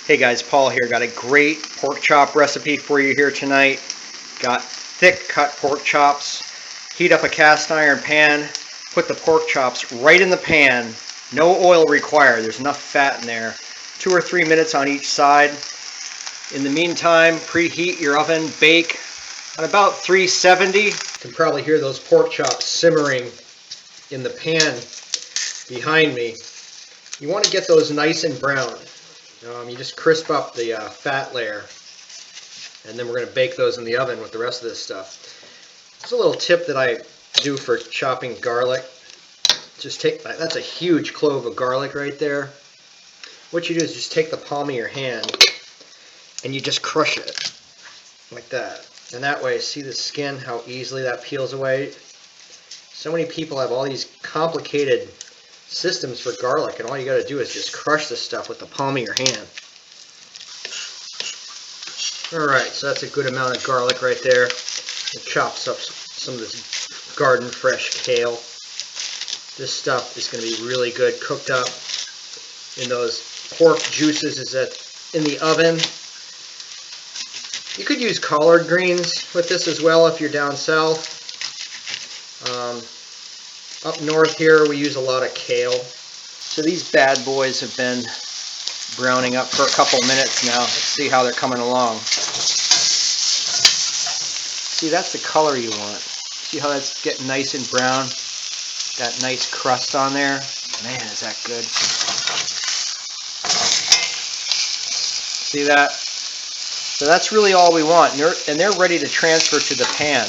Hey guys, Paul here. Got a great pork chop recipe for you here tonight. Got thick cut pork chops. Heat up a cast iron pan. Put the pork chops right in the pan. No oil required. There's enough fat in there. 2 or 3 minutes on each side. In the meantime, preheat your oven. Bake at about 370. You can probably hear those pork chops simmering in the pan behind me. You want to get those nice and brown. You just crisp up the fat layer, and then we're going to bake those in the oven with the rest of this stuff. It's a little tip that I do for chopping garlic. Just take, that's a huge clove of garlic right there. What you do is just take the palm of your hand and you just crush it like that. And that way, see the skin, how easily that peels away? So many people have all these complicated systems for garlic, and all you got to do is just crush this stuff with the palm of your hand. Alright, so that's a good amount of garlic right there. It chops up some of this garden fresh kale. This stuff is going to be really good cooked up in those pork juices in the oven. You could use collard greens with this as well if you're down south. Up north here we use a lot of kale. So these bad boys have been browning up for a couple minutes now. Let's see how they're coming along. See, that's the color you want. See how that's getting nice and brown? That nice crust on there. Man, is that good. See that? So that's really all we want. And they're ready to transfer to the pan.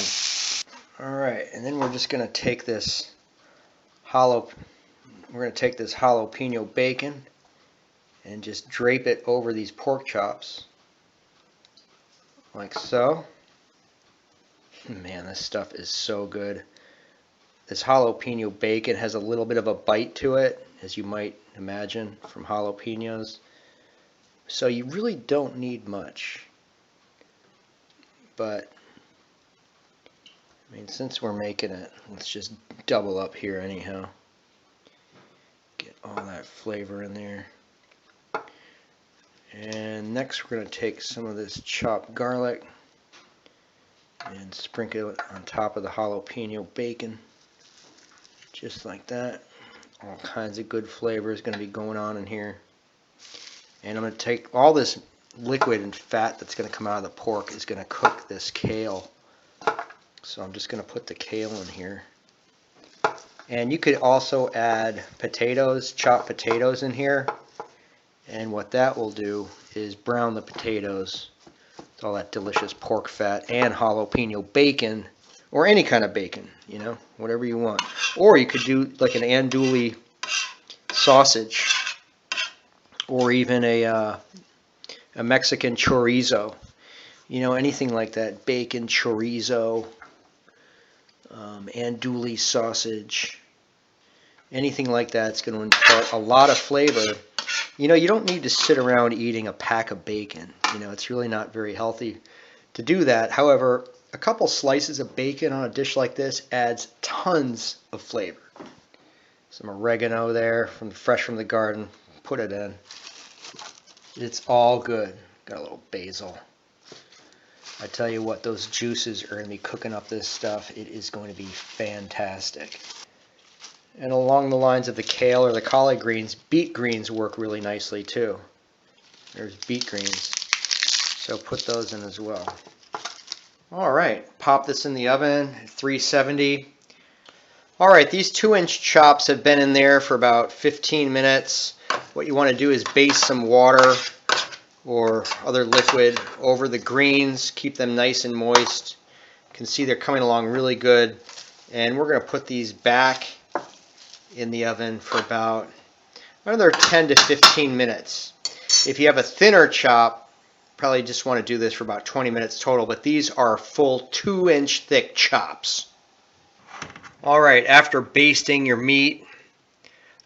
Alright, and then we're just going to take this jalapeno bacon and just drape it over these pork chops like so. Man, this stuff is so good. This jalapeno bacon has a little bit of a bite to it, as you might imagine from jalapenos, so you really don't need much. But I mean, since we're making it, let's just double up here anyhow. Get all that flavor in there. And next we're going to take some of this chopped garlic and sprinkle it on top of the jalapeno bacon. Just like that. All kinds of good flavor is going to be going on in here. And I'm going to take all this liquid and fat that's going to come out of the pork is going to cook this kale. So I'm just going to put the kale in here. And you could also add potatoes, chopped potatoes in here. And what that will do is brown the potatoes with all that delicious pork fat and jalapeno bacon, or any kind of bacon, you know, whatever you want. Or you could do like an andouille sausage, or even a Mexican chorizo. You know, anything like that, bacon, chorizo, andouille sausage, anything like that. It's going to impart a lot of flavor. You know, you don't need to sit around eating a pack of bacon. You know, it's really not very healthy to do that. However, a couple slices of bacon on a dish like this adds tons of flavor. Some oregano there, fresh from the garden. Put it in. It's all good. Got a little basil. I tell you what, those juices are going to be cooking up this stuff. It is going to be fantastic. And along the lines of the kale or the collard greens, beet greens work really nicely too. There's beet greens. So put those in as well. Alright, pop this in the oven at 370. Alright, these 2-inch chops have been in there for about 15 minutes. What you want to do is base some water or other liquid over the greens. Keep them nice and moist. You can see they're coming along really good. And we're going to put these back in the oven for about another 10 to 15 minutes. If you have a thinner chop, probably just want to do this for about 20 minutes total, but these are full 2-inch thick chops. Alright, after basting your meat,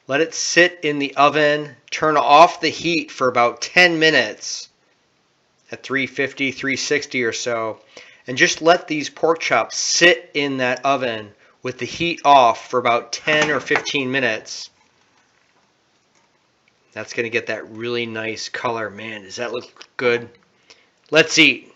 let it sit in the oven. Turn off the heat for about 10 minutes at 350, 360 or so. And just let these pork chops sit in that oven with the heat off for about 10 or 15 minutes. That's going to get that really nice color. Man, does that look good? Let's eat.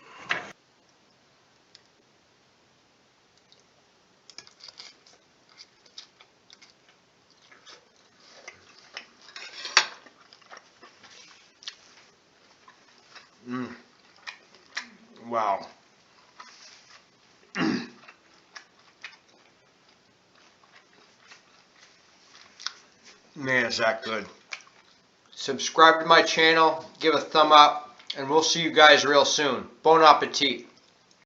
Wow. Man, is that good. Subscribe to my channel, give a thumb up, and we'll see you guys real soon. Bon appetit.